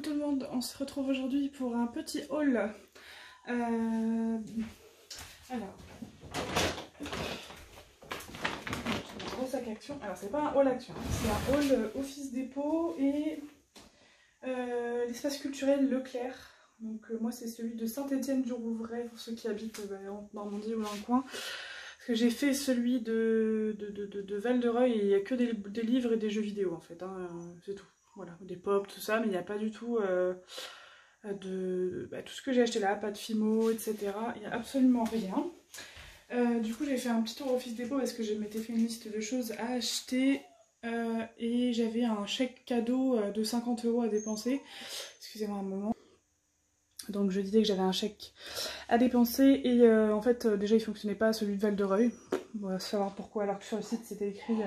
tout le monde, on se retrouve aujourd'hui pour un petit haul. Alors, un gros sac action. Alors c'est pas un haul action, c'est un haul Office Dépôt et l'espace culturel Leclerc. Donc moi c'est celui de Saint-Étienne-du-Rouvray pour ceux qui habitent en Normandie ou dans le coin. Parce que j'ai fait celui de Val-de-Reuil et il n'y a que des livres et des jeux vidéo en fait, hein, c'est tout. Voilà, des pop, tout ça, mais il n'y a pas du tout tout ce que j'ai acheté là, pas de Fimo, etc. Il n'y a absolument rien. Du coup, j'ai fait un petit tour Office Dépôt parce que je m'étais fait une liste de choses à acheter et j'avais un chèque cadeau de 50 € à dépenser. Excusez-moi un moment. Donc je disais que j'avais un chèque à dépenser et en fait déjà il fonctionnait pas celui de Val-de-Reuil. On va savoir pourquoi alors que sur le site c'était écrit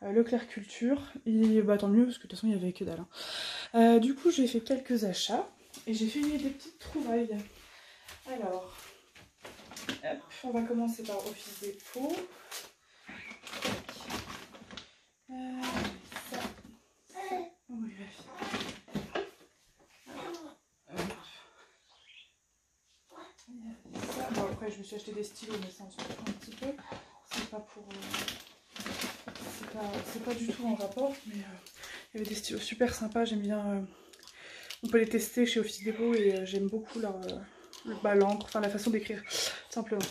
Leclerc Culture et bah tant mieux parce que de toute façon il y avait que dalle. Hein. Du coup j'ai fait quelques achats et j'ai fait des petites trouvailles. Alors, hop, on va commencer par Office Dépôt. Ça. Oh, oui, ça. Bon après je me suis acheté des stylos mais ça on s'en fout un petit peu. C'est pas pour... c'est pas du tout en rapport mais il y avait des stylos super sympas, j'aime bien... on peut les tester chez Office Dépôt et j'aime beaucoup leur... l'encre, enfin la façon d'écrire, simplement.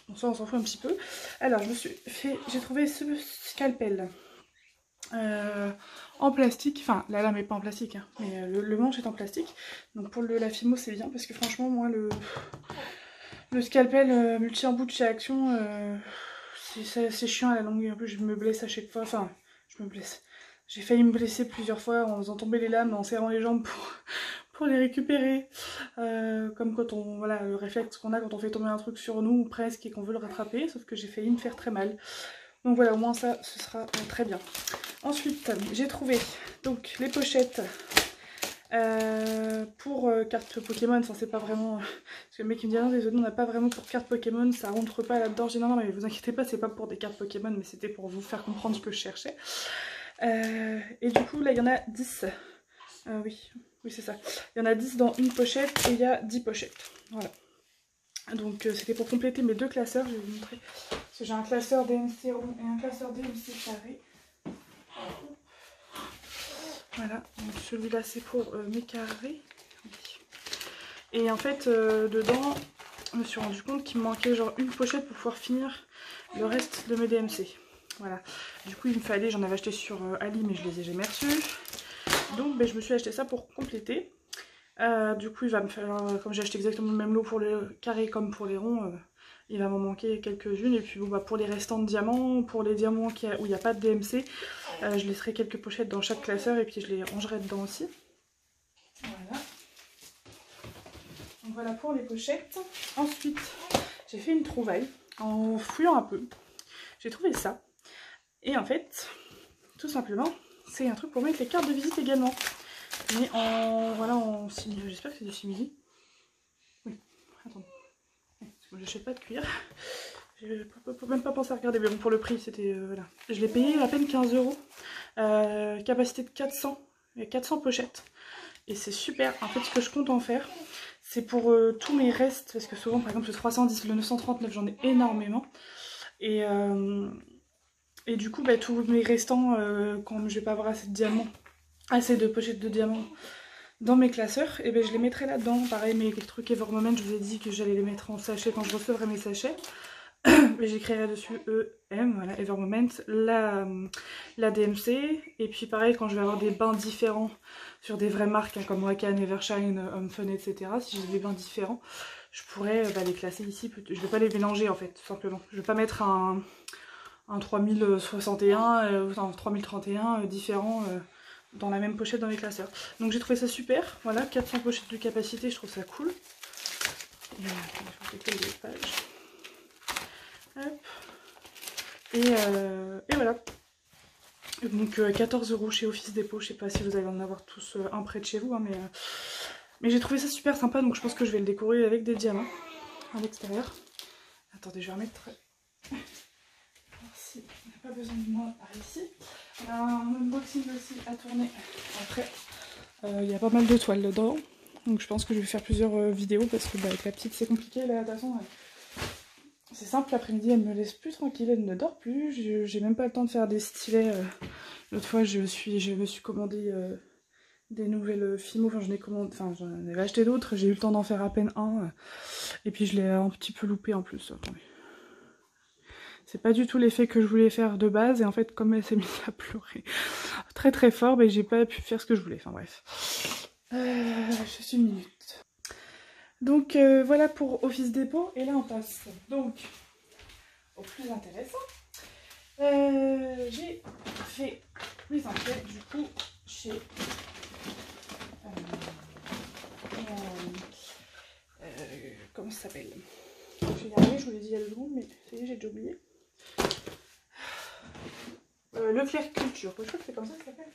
Bon ça on s'en fout un petit peu. Alors j'ai trouvé ce scalpel en plastique, enfin la lame est pas en plastique, hein, mais le manche est en plastique. Donc pour la Fimo c'est bien parce que franchement moi le scalpel multi-embout de chez Action, c'est chiant à la longue et en plus je me blesse à chaque fois, enfin je me blesse. J'ai failli me blesser plusieurs fois en faisant tomber les lames, en serrant les jambes pour les récupérer. Comme quand on, voilà, le réflexe qu'on a quand on fait tomber un truc sur nous ou presque et qu'on veut le rattraper, sauf que j'ai failli me faire très mal. Donc voilà, au moins ça, ce sera très bien. Ensuite, j'ai trouvé donc les pochettes pour cartes Pokémon. Enfin, c'est pas vraiment... Parce que le mec il me dit non, désolé, on n'a pas vraiment pour cartes Pokémon, ça rentre pas là-dedans. J'ai dit non, mais vous inquiétez pas, c'est pas pour des cartes Pokémon, mais c'était pour vous faire comprendre ce que je cherchais. Et du coup, là, il y en a 10. Oui, c'est ça. Il y en a 10 dans une pochette et il y a 10 pochettes. Voilà. Donc c'était pour compléter mes deux classeurs, je vais vous montrer. Parce que j'ai un classeur DMC rond et un classeur DMC carré. Voilà, donc celui-là c'est pour mes carrés. Et en fait, dedans, je me suis rendu compte qu'il me manquait genre une pochette pour pouvoir finir le reste de mes DMC. Voilà. Du coup, il me fallait, j'en avais acheté sur Ali, mais je les ai jamais reçus. Donc ben, je me suis acheté ça pour compléter. Du coup il va me falloir, comme j'ai acheté exactement le même lot pour les carrés comme pour les ronds, il va m'en manquer quelques-unes. Et puis bon, bah, pour les restants de diamants, pour les diamants où il n'y a pas de DMC, je laisserai quelques pochettes dans chaque classeur et puis je les rangerai dedans aussi. Voilà. Donc voilà pour les pochettes. Ensuite j'ai fait une trouvaille en fouillant un peu. J'ai trouvé ça. Et en fait, tout simplement, c'est un truc pour mettre les cartes de visite également. Mais voilà, en simili. J'espère que c'est du simili. Oui, attendez. Parce que j'achète pas de cuir. Je peux même pas penser à regarder. Mais bon, pour le prix, c'était... voilà. Je l'ai payé à peine 15 €. Capacité de 400. Il y a 400 pochettes. Et c'est super. En fait, ce que je compte en faire, c'est pour tous mes restes. Parce que souvent, par exemple, le 310, le 939, j'en ai énormément. Et du coup, bah, tous mes restants, quand je vais pas avoir assez de diamants, assez de pochettes de diamants dans mes classeurs, et ben je les mettrai là-dedans. Pareil, mes trucs Evermoment, je vous ai dit que j'allais les mettre en sachet quand je recevrai mes sachets. Mais j'écrirai dessus EM, voilà, Evermoment, la DMC. Et puis pareil, quand je vais avoir des bains différents sur des vraies marques, hein, comme Wakan, Evershine, Homefun, etc. Si j'ai des bains différents, je pourrais les classer ici. Je vais pas les mélanger en fait, tout simplement. Je vais pas mettre un 3061 ou un 3031 différent dans la même pochette dans les classeurs. Donc j'ai trouvé ça super. Voilà, 400 pochettes de capacité, je trouve ça cool. Et, je vais les pages. Hop. Et voilà. Donc 14 € chez Office Dépôt. Je sais pas si vous allez en avoir tous un près de chez vous, hein, mais j'ai trouvé ça super sympa. Donc je pense que je vais le décorer avec des diamants à l'extérieur. Attendez, je vais remettre... Si on n'a pas besoin de moi par ici. On a un unboxing aussi à tourner après Il y a pas mal de toiles dedans. Donc je pense que je vais faire plusieurs vidéos parce que avec la petite c'est compliqué là. De toute façon, c'est simple, l'après-midi elle me laisse plus tranquille, elle ne dort plus. J'ai même pas le temps de faire des stylets. L'autre fois je me suis commandé des nouvelles Fimo, j'en avais acheté d'autres, j'ai eu le temps d'en faire à peine un. Et puis je l'ai un petit peu loupé en plus. Attendez. C'est pas du tout l'effet que je voulais faire de base, et en fait comme elle s'est mise à pleurer très très fort, j'ai pas pu faire ce que je voulais, enfin bref. Juste une minute. Donc voilà pour Office Dépôt, et là on passe donc au plus intéressant. J'ai fait mes enquêtes du coup chez comment ça s'appelle, je vais y arriver, je vous l'ai dit il y a 2 secondes, mais ça y est, j'ai déjà oublié. Le Flair Culture, je crois que c'est comme ça que ça s'appelle.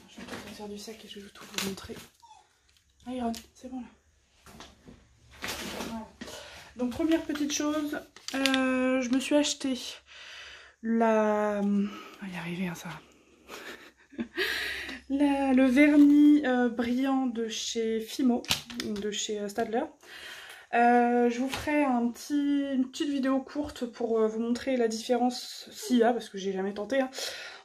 Je vais tout sortir du sac et je vais tout vous montrer. Iron, c'est bon là. Voilà. Donc première petite chose, je me suis acheté la... On va y arriver hein, ça. Le vernis brillant de chez Fimo, de chez Stadler. Je vous ferai une petite vidéo courte pour vous montrer la différence, s'il y a, parce que j'ai jamais tenté, hein,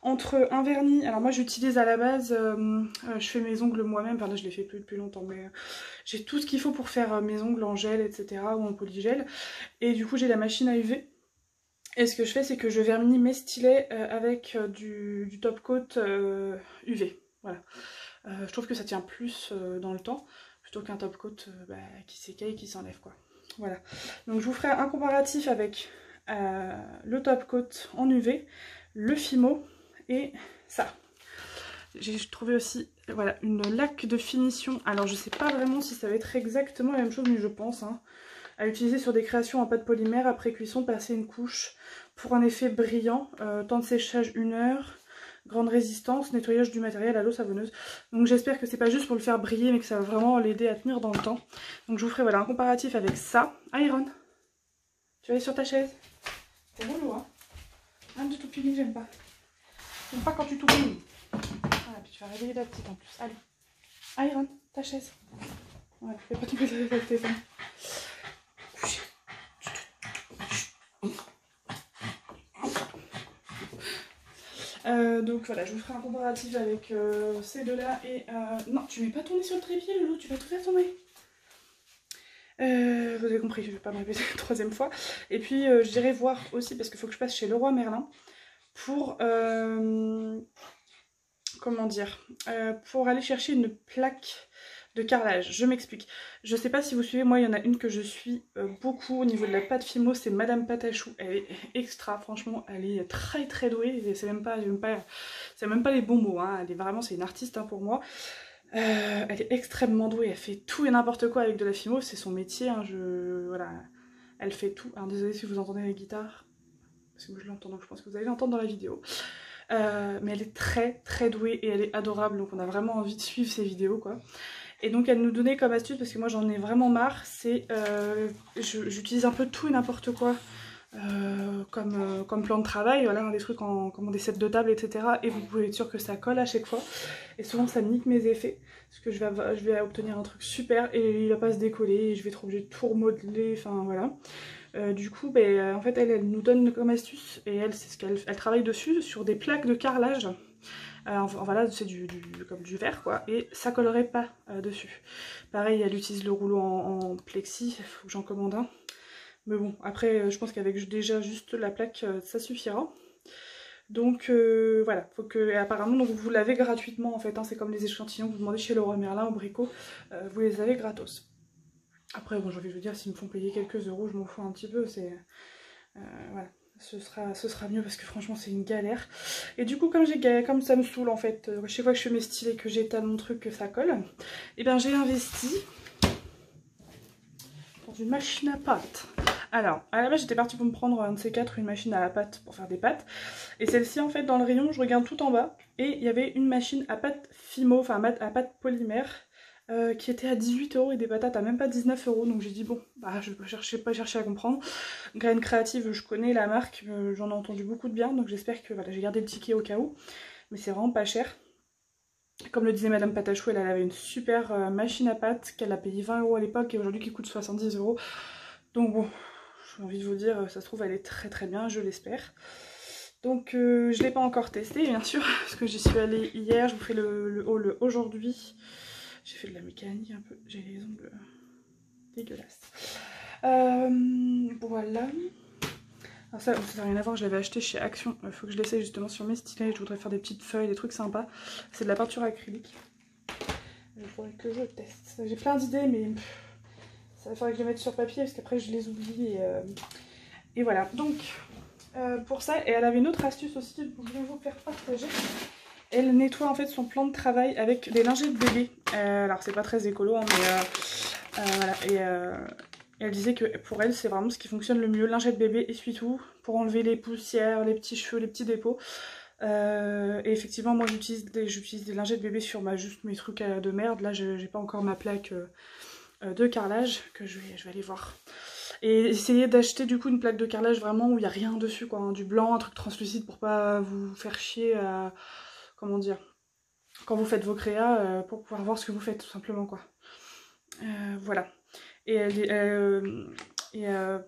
entre un vernis. Alors moi j'utilise à la base, je fais mes ongles moi-même, enfin là je les fais plus depuis longtemps, mais j'ai tout ce qu'il faut pour faire mes ongles en gel, etc. ou en polygel. Et du coup j'ai la machine à UV. Et ce que je fais c'est que je vernis mes stylets avec du top coat UV. Voilà. Je trouve que ça tient plus dans le temps, plutôt qu'un top coat qui s'écaille et qui s'enlève quoi. Voilà. Donc je vous ferai un comparatif avec le top coat en UV, le Fimo et ça. J'ai trouvé aussi voilà, une laque de finition. Alors je sais pas vraiment si ça va être exactement la même chose, mais je pense. Hein, à utiliser sur des créations en pâte polymère après cuisson, passer une couche pour un effet brillant. Temps de séchage 1 heure. Grande résistance, nettoyage du matériel à l'eau savonneuse. Donc j'espère que c'est pas juste pour le faire briller, mais que ça va vraiment l'aider à tenir dans le temps. Donc je vous ferai voilà, un comparatif avec ça. Iron, tu vas aller sur ta chaise. C'est relou hein. Un de tout puni, j'aime pas. J'aime pas quand tu tout punis. Voilà, puis tu vas réveiller la petite en plus. Allez. Iron, ta chaise. Voilà, fais pas tomber le téléphone. Donc voilà, je vous ferai un comparatif avec ces deux-là et... Non, tu mets pas ton nez sur le trépied, Loulou, tu vas tout faire tomber. Vous avez compris, je vais pas me répéter une 3e fois. Et puis j'irai voir aussi, parce qu'il faut que je passe chez Leroy Merlin, pour... comment dire, pour aller chercher une plaque de carrelage. Je m'explique. Je sais pas si vous suivez, moi il y en a une que je suis beaucoup au niveau de la pâte Fimo, c'est Madame Patachou. Elle est extra, franchement, elle est très très douée. C'est même pas les bons mots, hein. Elle est vraiment, c'est une artiste hein, pour moi. Elle est extrêmement douée, elle fait tout et n'importe quoi avec de la Fimo, c'est son métier. Hein, voilà, elle fait tout. Alors désolée si vous entendez la guitare, parce que moi je l'entends, donc je pense que vous allez l'entendre dans la vidéo. Mais elle est très très douée et elle est adorable, donc on a vraiment envie de suivre ses vidéos quoi. Et donc elle nous donnait comme astuce, parce que moi j'en ai vraiment marre, c'est j'utilise un peu tout et n'importe quoi comme plan de travail, voilà, des trucs comme des sets de table, etc. Et vous pouvez être sûr que ça colle à chaque fois. Et souvent ça nique mes effets, parce que je vais obtenir un truc super et il va pas se décoller, et je vais être obligée de tout remodeler, enfin voilà. Du coup, en fait, elle nous donne comme astuce, et elle, c'est ce qu'elle travaille dessus, sur des plaques de carrelage. Voilà, c'est comme du verre quoi, et ça collerait pas dessus. Pareil, elle utilise le rouleau en plexi, il faut que j'en commande un. Mais bon, après, je pense qu'avec déjà juste la plaque, ça suffira. Donc voilà, faut que, et apparemment donc, vous l'avez gratuitement en fait, hein, c'est comme les échantillons que vous demandez chez Leroy Merlin au Brico, vous les avez gratos. Après, bon, j'ai envie de vous dire, s'ils me font payer quelques euros, je m'en fous un petit peu, c'est... voilà. Ce sera mieux parce que franchement c'est une galère. Et du coup comme ça me saoule en fait, chaque fois que je fais mes stylés, que j'étale mon truc, que ça colle, et bien j'ai investi dans une machine à pâte. Alors à la base j'étais partie pour me prendre un de ces quatre, une machine à pâte pour faire des pâtes. Et celle-ci en fait dans le rayon je regarde tout en bas et il y avait une machine à pâte Fimo, enfin à pâte polymère. Qui était à 18 € et des patates à même pas 19 €. Donc j'ai dit bon, bah je vais pas chercher à comprendre. Graines créatives, je connais la marque, j'en ai entendu beaucoup de bien, donc j'espère que voilà, j'ai gardé le ticket au cas où. Mais c'est vraiment pas cher. Comme le disait Madame Patachou, elle avait une super machine à pâte qu'elle a payé 20 € à l'époque et aujourd'hui qui coûte 70 €. Donc bon, j'ai envie de vous dire, ça se trouve elle est très très bien, je l'espère. Donc je ne l'ai pas encore testé bien sûr, parce que j'y suis allée hier, je vous fais le haul aujourd'hui. J'ai fait de la mécanique un peu, j'ai les ongles dégueulasses. Voilà. Alors ça n'a rien à voir, je l'avais acheté chez Action. Il faut que je l'essaye justement sur mes stylets. Je voudrais faire des petites feuilles, des trucs sympas. C'est de la peinture acrylique. Il faudrait que je teste. J'ai plein d'idées, mais ça faudrait que je les mette sur papier parce qu'après je les oublie. Et voilà. Donc pour ça, et elle avait une autre astuce aussi que je voulais vous faire partager. Elle nettoie en fait son plan de travail avec des lingettes bébé. Alors c'est pas très écolo, hein, mais voilà. Et elle disait que pour elle c'est vraiment ce qui fonctionne le mieux, lingette bébé, essuie-tout, pour enlever les poussières, les petits cheveux, les petits dépôts. Et effectivement moi j'utilise des lingettes bébé sur juste mes trucs de merde. Là j'ai pas encore ma plaque de carrelage que je vais aller voir. Et essayer d'acheter du coup une plaque de carrelage vraiment où il n'y a rien dessus quoi, hein, du blanc, un truc translucide pour pas vous faire chier à... Comment dire, quand vous faites vos créas, pour pouvoir voir ce que vous faites tout simplement quoi. Voilà. Et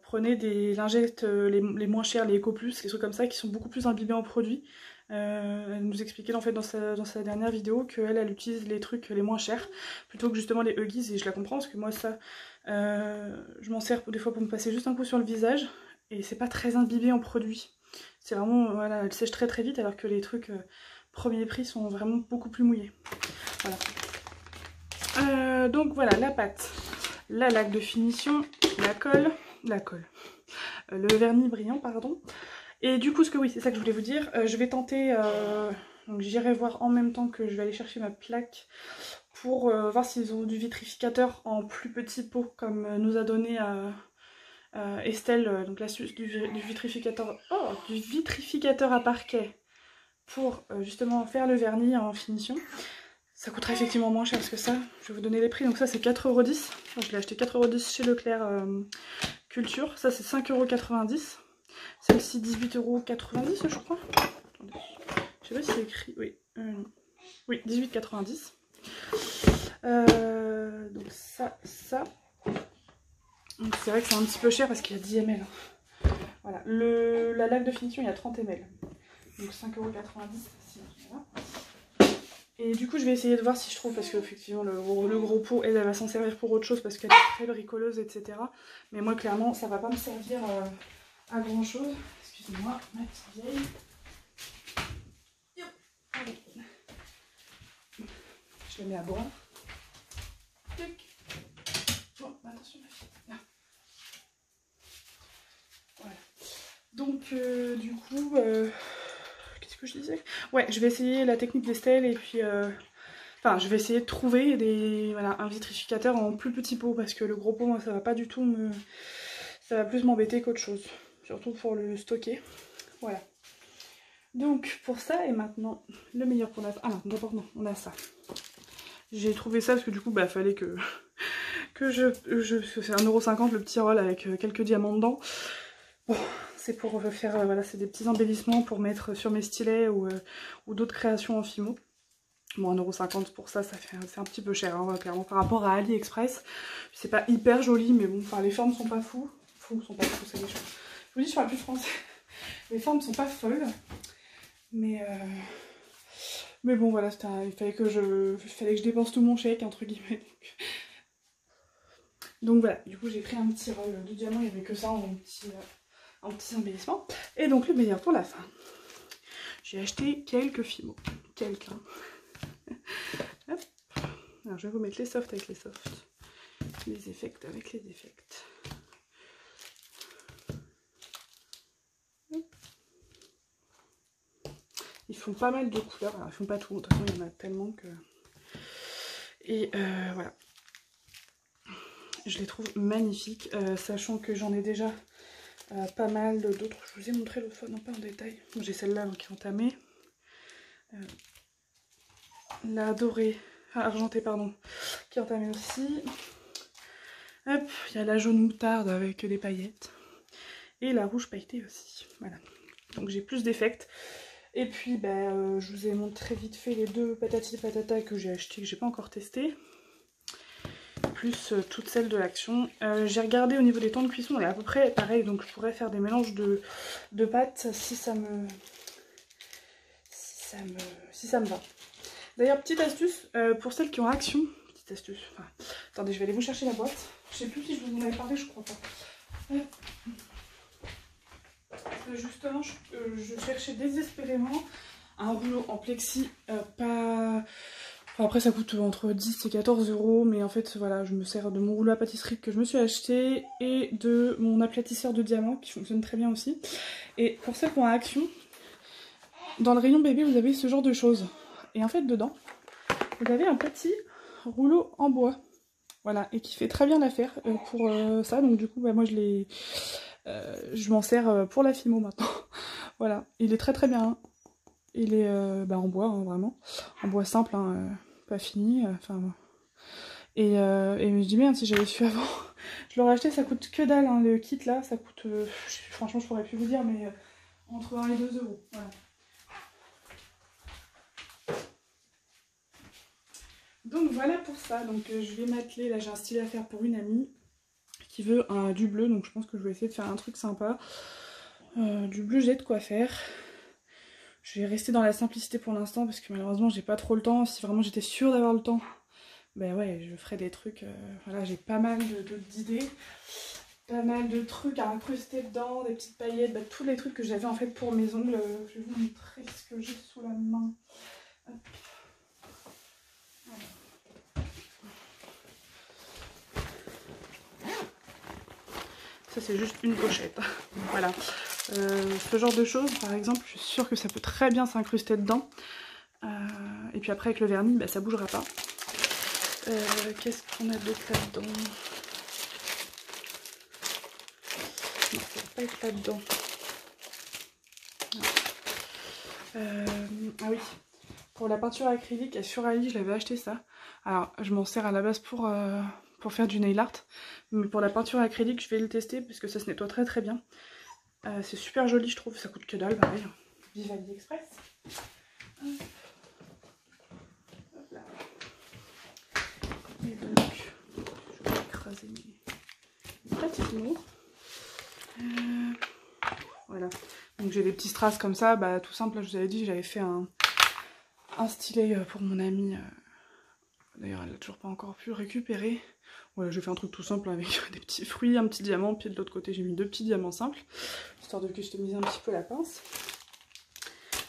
prenez des lingettes les moins chères, les Eco Plus, les trucs comme ça qui sont beaucoup plus imbibés en produits. Elle nous expliquait en fait dans sa dernière vidéo qu'elle utilise les trucs les moins chers plutôt que justement les Huggies, et je la comprends parce que moi ça je m'en sers des fois pour me passer juste un coup sur le visage et c'est pas très imbibé en produits. C'est vraiment, voilà, elle sèche très très vite alors que les trucs premier prix sont vraiment beaucoup plus mouillés. Voilà. Donc voilà, la pâte, la laque de finition, le vernis brillant, pardon. Et du coup, oui, c'est ça que je voulais vous dire. Je vais tenter, donc j'irai voir en même temps que je vais aller chercher ma plaque pour voir s'ils ont du vitrificateur en plus petit pot comme nous a donné Estelle, donc l'astuce du vitrificateur à parquet pour justement faire le vernis en finition. Ça coûtera effectivement moins cher parce que ça, je vais vous donner les prix. Donc ça c'est 4,10 €. Je l'ai acheté 4,10 € chez Leclerc Culture. Ça c'est 5,90 €. Celle-ci 18,90 € je crois. Attendez. Je sais pas si c'est écrit. Oui, oui 18,90 €. Donc ça. Donc c'est vrai que c'est un petit peu cher parce qu'il y a 10 ml. Voilà. La laque de finition il y a 30 ml. Donc 5,90 €. Voilà. Et du coup je vais essayer de voir si je trouve, parce que effectivement le gros pot elle va s'en servir pour autre chose parce qu'elle est très bricoleuse etc. Mais moi clairement ça va pas me servir à grand chose. Excusez-moi ma petite vieille. Allez. Je la mets à boire. Bon attention ma fille. Là. Voilà. Donc du coup qu'est-ce que je disais? Ouais, je vais essayer la technique d'Estelle et puis enfin je vais essayer de trouver un vitrificateur en plus petit pot parce que le gros pot moi ça va pas du tout me... Ça va plus m'embêter qu'autre chose. Surtout pour le stocker. Voilà. Donc pour ça et maintenant le meilleur pour la... Ah non, d'abord non, on a ça. J'ai trouvé ça parce que du coup bah fallait que c'est 1,50 € le petit roll avec quelques diamants dedans. Bon, c'est pour faire, voilà, c'est des petits embellissements pour mettre sur mes stylets ou d'autres créations en fimo. Bon, 1,50 € pour ça, c'est un petit peu cher, hein, clairement, par rapport à AliExpress. C'est pas hyper joli, mais bon, enfin, les formes sont pas fous. Sont pas fous, c'est des choses. Je vous dis, je parle plus français. Les formes sont pas folles. Mais bon, voilà, il fallait que je dépense tout mon chèque, entre guillemets. Donc voilà, du coup, j'ai pris un petit roll de diamant, il n'y avait que ça en petits embellissements. Et donc, le meilleur pour la fin. J'ai acheté quelques fimos. Quelques. Hop. Alors, je vais vous mettre les softs avec les softs. Les effects avec les effects. Ils font pas mal de couleurs. Alors, ils font pas tout. De toute façon, il y en a tellement que... Et voilà. Je les trouve magnifiques. Sachant que j'en ai déjà pas mal d'autres. Je vous ai montré l'autre fois. Non, pas en détail. Bon, j'ai celle-là qui est entamée. La dorée, argentée pardon, qui est entamée aussi. Hop, il y a la jaune moutarde avec des paillettes. Et la rouge pailletée aussi. Voilà. Donc j'ai plus d'effects. Et puis je vous ai montré vite fait les 2 patati patata que j'ai acheté, que j'ai pas encore testé. Plus toutes celles de l'Action. J'ai regardé au niveau des temps de cuisson, elle est à peu près pareil, donc je pourrais faire des mélanges de pâtes si ça me va. D'ailleurs, petite astuce pour celles qui ont Action. Petite astuce. Enfin, attendez, je vais aller vous chercher la boîte. Je sais plus si je vous en avais parlé, je crois pas. Justement, je cherchais désespérément un rouleau en plexi pas... Enfin, après ça coûte entre 10 et 14 €, mais en fait voilà, je me sers de mon rouleau à pâtisserie que je me suis acheté et de mon aplatisseur de diamant qui fonctionne très bien aussi. Et pour celles qui ont Action, dans le rayon bébé vous avez ce genre de choses. Et en fait dedans, vous avez un petit rouleau en bois. Voilà, et qui fait très bien l'affaire pour ça. Donc du coup moi je m'en sers pour la Fimo maintenant. Voilà, il est très très bien. Il est en bois, hein, vraiment. En bois simple, hein, pas fini. Et je dis merde, si j'avais su avant, je l'aurais acheté, ça coûte que dalle, hein, le kit là, ça coûte, franchement je pourrais plus vous dire, mais entre 1 et 2 €. Voilà. Donc voilà pour ça, donc je vais m'atteler, là j'ai un stylet à faire pour une amie qui veut du bleu, donc je pense que je vais essayer de faire un truc sympa. Du bleu, j'ai de quoi faire. Je vais rester dans la simplicité pour l'instant parce que malheureusement j'ai pas trop le temps. Si vraiment j'étais sûre d'avoir le temps, ben ouais, je ferais des trucs. Voilà, j'ai pas mal d'idées, pas mal de trucs à incruster dedans, des petites paillettes, tous les trucs que j'avais en fait pour mes ongles. Je vais vous montrer ce que j'ai sous la main. Hop. Ça c'est juste une pochette. Voilà. Ce genre de choses par exemple, je suis sûre que ça peut très bien s'incruster dedans. Et puis après avec le vernis, ça bougera pas. Qu'est-ce qu'on a d'autre là-dedans? Non, ça va pas être là-dedans. Ah oui, pour la peinture acrylique sur Ali, je l'avais acheté ça. Alors je m'en sers à la base pour faire du nail art, mais pour la peinture acrylique je vais le tester parce que ça se nettoie très très bien. C'est super joli je trouve, ça coûte que dalle, pareil. Vive AliExpress. Hop là. Et donc je vais écraser mes petites mots. Voilà, donc j'ai des petits strass comme ça, tout simple, là, je vous avais dit, j'avais fait un stylet pour mon amie. D'ailleurs, elle n'a toujours pas encore pu le récupérer. Voilà, j'ai fait un truc tout simple avec des petits fruits, un petit diamant, puis de l'autre côté, j'ai mis 2 petits diamants simples, histoire de customiser un petit peu la pince.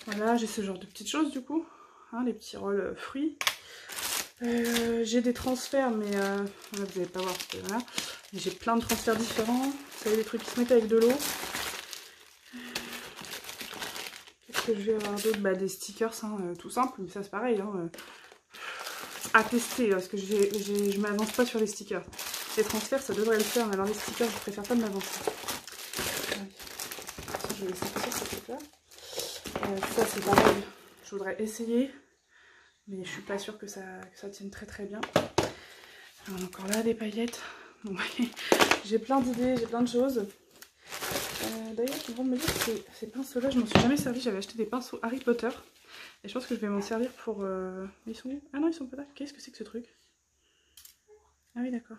Voilà, j'ai ce genre de petites choses du coup, hein, les petits rôles fruits. J'ai des transferts, mais là, vous n'allez pas voir, voilà. J'ai plein de transferts différents. Vous savez, des trucs qui se mettent avec de l'eau. Qu'est-ce que je vais avoir d'autre? Des stickers, hein, tout simple, mais ça c'est pareil. Hein, à tester, parce que je m'avance pas sur les stickers. Les transferts, ça devrait le faire, mais alors les stickers, je préfère pas m'avancer. Je vais laisser ça sur ce truc-là. Ça c'est pareil, je voudrais essayer, mais je suis pas sûre que ça tienne très très bien. Alors, encore là, des paillettes. Bon, j'ai plein d'idées, j'ai plein de choses. D'ailleurs, je me dire que ces pinceaux-là, je m'en suis jamais servi. J'avais acheté des pinceaux Harry Potter. Et je pense que je vais m'en servir pour... Ils sont où? Ah non, ils sont pas là. Qu'est-ce que c'est que ce truc? Ah oui, d'accord.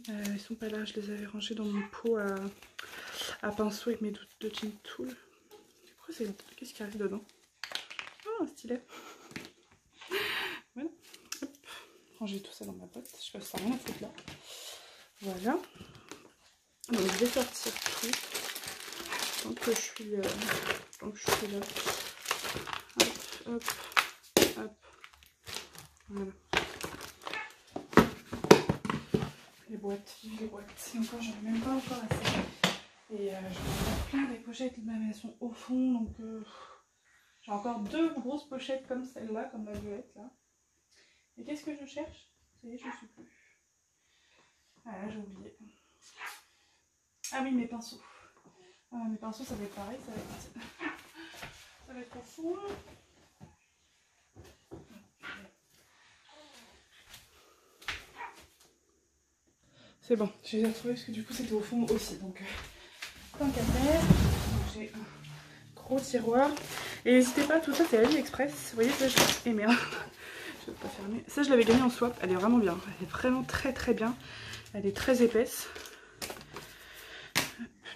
Ils sont pas là. Je les avais rangés dans mon pot à pinceau avec mes deux Tin Tool. Pourquoi c'est... Qu'est-ce qui arrive dedans? Oh, un stylet. Voilà. Hop. Ranger tout ça dans ma boîte. Je sais pas si ça a rien à foutre là. Voilà. Donc je vais sortir tout. Tant que je suis là. Hop, hop, hop. Voilà. Les boîtes. Et encore, j'en ai même pas encore assez. Et j'en ai plein des pochettes, mais elles sont au fond. Donc j'ai encore 2 grosses pochettes comme celle-là, comme la violette là. Et qu'est-ce que je cherche? Ça y est, je ne sais plus. Ah là, j'ai oublié. Ah oui, mes pinceaux. Mes pinceaux, ça va être pareil, ça va être au fond. C'est bon, je les ai retrouvés parce que du coup c'était au fond aussi. Donc tant qu'à faire, j'ai un gros tiroir. Et n'hésitez pas, tout ça c'est AliExpress. Vous voyez, ça je... Et merde, je ne vais pas fermer. Ça je l'avais gagné en swap, elle est vraiment bien. Elle est vraiment très très bien. Elle est très épaisse.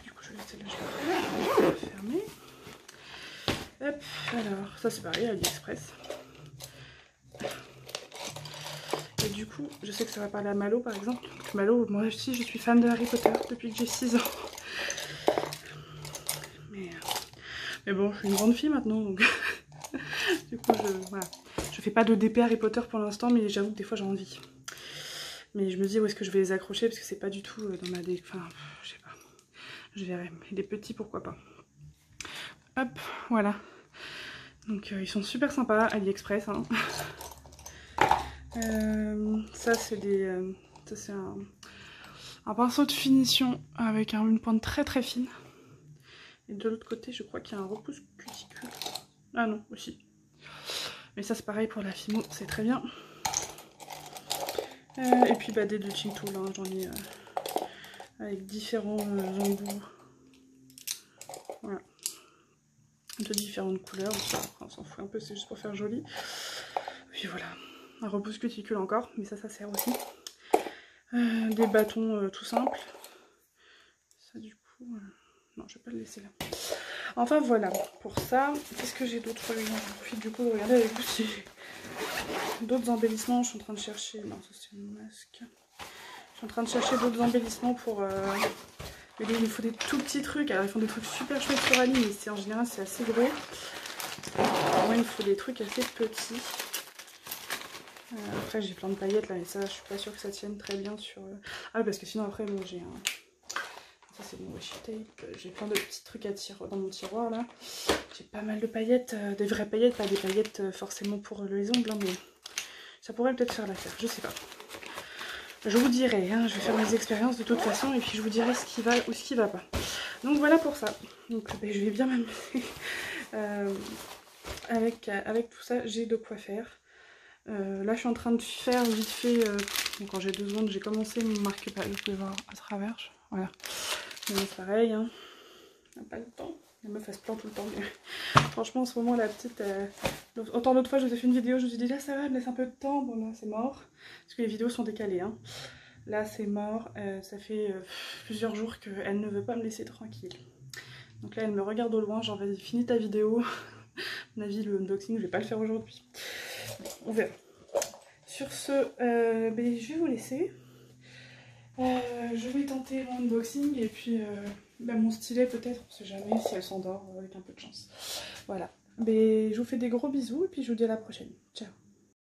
Du coup je vais laisser là, je vais fermer. Hop, alors ça c'est pareil, AliExpress. Et du coup, je sais que ça va parler à Malo par exemple. Donc, Malo, moi aussi je suis fan de Harry Potter depuis que j'ai 6 ans. Mais bon, je suis une grande fille maintenant, donc du coup, voilà. Je fais pas de DP Harry Potter pour l'instant, mais j'avoue que des fois j'ai envie. Mais je me dis où est-ce que je vais les accrocher, parce que c'est pas du tout dans ma dé... Enfin, je sais pas. Je verrai. Mais les petits, pourquoi pas. Hop, voilà. Donc ils sont super sympas, AliExpress. Hein. Ça, c'est des... ça, c'est un pinceau de finition avec une pointe très très fine. Et de l'autre côté, je crois qu'il y a un repousse cuticule. Ah non, aussi. Mais ça, c'est pareil pour la Fimo, c'est très bien. Et puis bah, des Dulcing Tool, hein, j'en ai avec différents embouts. Voilà. De différentes couleurs. On s'en fout un peu, c'est juste pour faire joli. Puis voilà. Un repousse cuticule encore, mais ça sert aussi. Des bâtons tout simples. Ça du coup... non, je vais pas le laisser là. Enfin voilà, pour ça, qu'est-ce que j'ai d'autre? Je profite du coup de regarder avec vous si j'ai d'autres embellissements. Je suis en train de chercher... non, ça c'est un masque. Je suis en train de chercher d'autres embellissements pour... mais il me faut des tout petits trucs. Alors ils font des trucs super chouettes sur Ali, mais en général c'est assez gros. Moi il me faut des trucs assez petits. Après j'ai plein de paillettes là, mais ça je suis pas sûre que ça tienne très bien sur... Ah parce que sinon après bon, j'ai un... ça c'est mon washi tape, j'ai plein de petits trucs à tirer dans mon tiroir là. J'ai pas mal de paillettes, des vraies paillettes, pas des paillettes forcément pour les ongles, hein, mais ça pourrait peut-être faire l'affaire, je sais pas. Je vous dirai, hein, je vais faire mes expériences de toute façon et puis je vous dirai ce qui va ou ce qui va pas. Donc voilà pour ça. Donc ben, je vais bien m'amuser. Avec tout ça, j'ai de quoi faire. Là je suis en train de faire vite fait, bon, quand j'ai 2 secondes, j'ai commencé mon marque-page, vous pouvez voir à travers, voilà. Mais c'est pareil, hein. On n'a pas le temps. La meuf elle se plante tout le temps. Mais... franchement en ce moment la petite... autant l'autre fois je vous ai fait une vidéo, je me suis dit là ça va, elle me laisse un peu de temps. Bon là c'est mort. Parce que les vidéos sont décalées. Hein. Là c'est mort. Ça fait plusieurs jours qu'elle ne veut pas me laisser tranquille. Donc là elle me regarde au loin, genre vas-y finis ta vidéo. À mon avis le unboxing je vais pas le faire aujourd'hui. On verra. Sur ce, ben, je vais vous laisser. Je vais tenter mon unboxing et puis ben, mon stylet peut-être, on sait jamais si elle s'endort avec un peu de chance. Voilà. Mais je vous fais des gros bisous et puis je vous dis à la prochaine. Ciao.